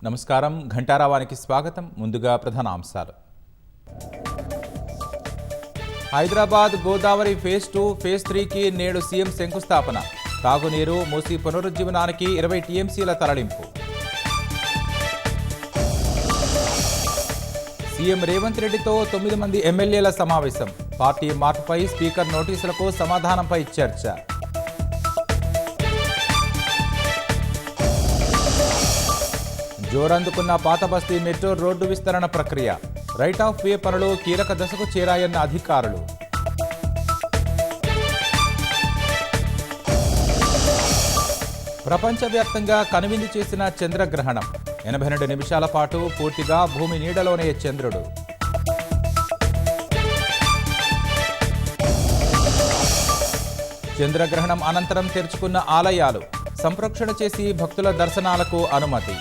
నమస్కారం. ఘంటారావానికి స్వాగతం. ముందుగా ప్రధాన అంశాలు. హైదరాబాద్ గోదావరి ఫేజ్ 2, ఫేజ్ 3కి నేడు సీఎం శంకుస్థాపన. తాగునీరు, మూసీ పునరుజ్జీవనానికి 20 టీఎంసీల తరలింపు. సీఎం రేవంత్ రెడ్డితో 9 మంది ఎమ్మెల్యేల సమావేశం. పార్టీ మార్పుపై స్పీకర్ నోటీసులకు సమాధానంపై చర్చ. జోరందుకున్న పాత బస్తీ మెట్రో రోడ్డు విస్తరణ ప్రక్రియ. రైట్ ఆఫ్ వే పనులు కీలక దశకు చేరాయన్న అధికారులు. ప్రపంచవ్యాప్తంగా కనువిందు చేసిన చంద్రగ్రహణం. 82 నిమిషాల పాటు పూర్తిగా భూమి నీడలోనే చంద్రుడు. చంద్రగ్రహణం అనంతరం తెరుచుకున్న ఆలయాలు. సంప్రోక్షణ చేసి భక్తుల దర్శనాలకు అనుమతి.